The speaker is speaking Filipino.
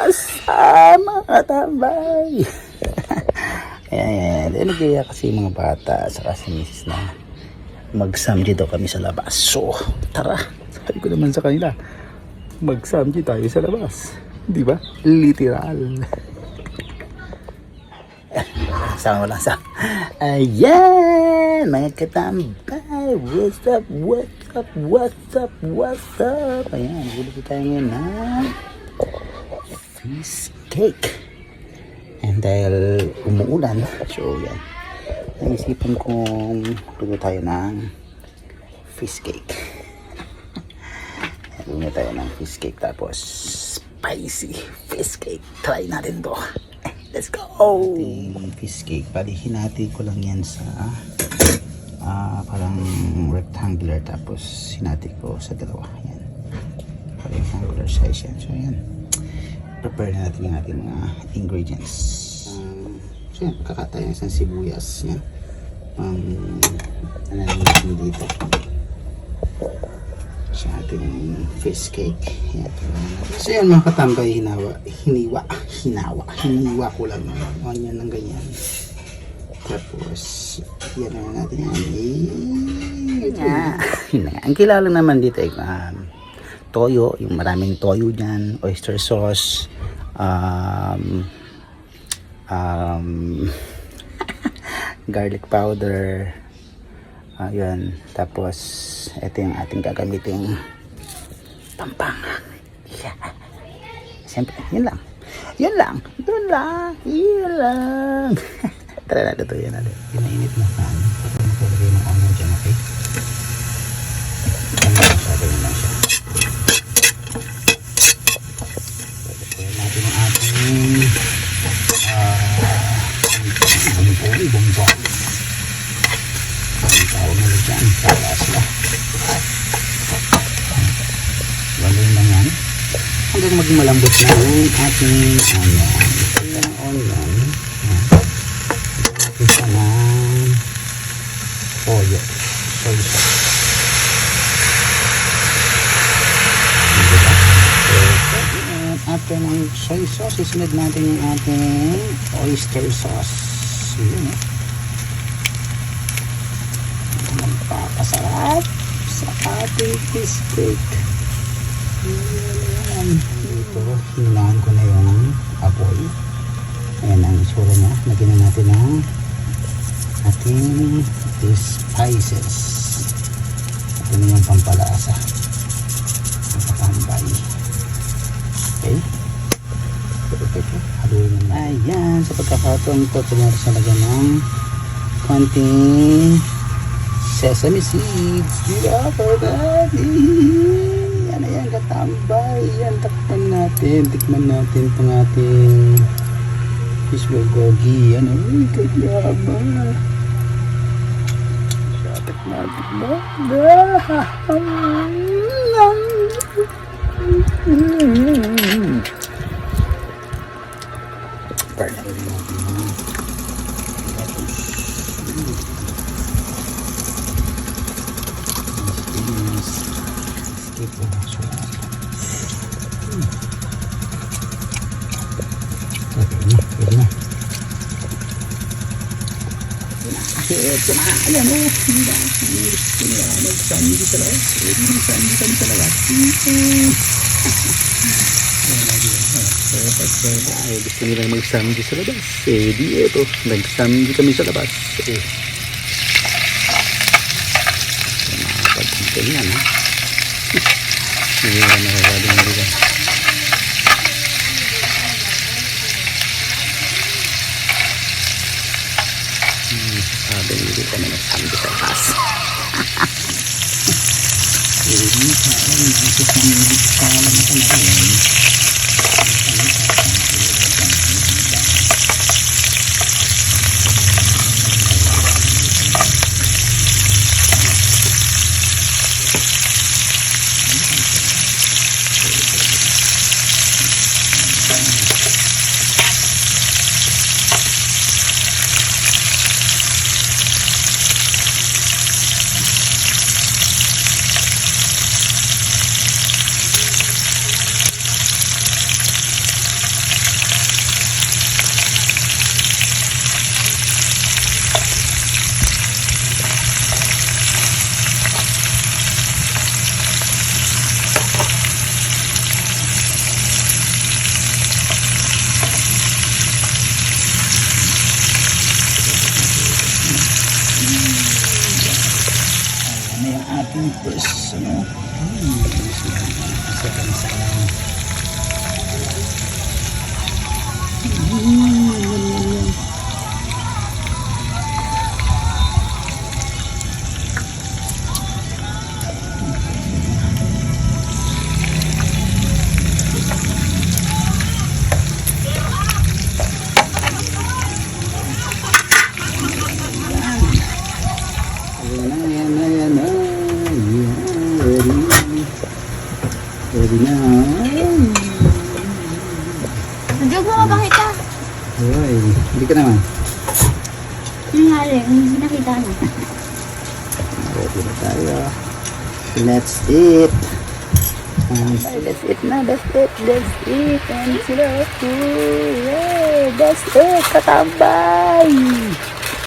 labas. Mga tambay. Ayan. Nag-iaya kasi yung mga bata saka si misis na mag-samji daw kami sa labas. So, tara. Sabi ko naman sa kanila, mag-samji tayo sa labas. Di ba? Literal. Sama lang sa. Ayan, mga katambay. What's up, what's up, what's up, what's up? Ayan, gulo tayo ngayon na fish cake. And dahil umuulan, so yan. Naisipan kong luto tayo ng fish cake. Luto tayo ng fish cake tapos spicy fish cake. Try natin to. Let's go! Ating fish cake. Bali, hinati ko lang yan sa parang rectangular. Tapos, hinati ko sa dalawa. Yan. Rectangular size yan. So, yan. Prepare na natin yung ating mga ingredients. So, yan. Kakatayan sa sibuyas. Yan. Ano natin dito. Sa ating fish cake. Yan. So yan mga katambay, hiniwa ko lang yung onion ng ganyan. Tapos yan na natin yan. Ang kilala naman dito ay toyo, yung maraming toyo dyan, oyster sauce, garlic powder. Yun. Tapos, ito yung ating gagamitin pampang. Yeah. Siyempre, yun lang. Tara natin ito. Yan natin. Pinainit na pan. Tapos makulagay ng onion dyan, okay? Sasabayin lang siya. Tapos, kaya natin ang ating bumbong. Tawag na dyan, talas na. Walin lang yan. Hanggang maging malambot na yung ating onion. Ito ng onion. Ito siya ng toyo. Soy sauce. After ng soy sauce, isunod natin yung ating oyster sauce. Yun magpapasarap sa ating fish cake. Ito, hinahan ko na yung apoy. Ayan ang isura niya. Lagyan na natin ang ating spices. Ito na yung pampalasa. Nakatambay. Okay. Haluin naman. Ayan, sa pagkakataon ito, tumari sa lagyan ng konting sesame seeds. Yan na yan, katambay. Yan, tikman natin itong ating fish bulgogi. Yan, uy, kayaba. Tikman natin. Burn na rin natin. Ito na, ayan o. Gusto nila mag-samji sa labas. Mag-samji kami sa labas. Gusto nila mag-samji sa labas. Di ito, nag-samji kami sa labas. Makapag-samji yan ha. Hindi na nakakaling nila. Sabi hindi kami nagsambi sa taas. Hindi ka alam na ito sa hindi ka alam ito na rin. Tapos, ano? Second time. Ayan na. Ready. Ready na. Nagyog mo mapakita. Ay, hindi ka naman. Yung hali, hindi nakita na. Ready na tayo. Let's eat. Let's eat na. Let's eat. Let's eat. And sila. Yay! Let's eat. Katambay!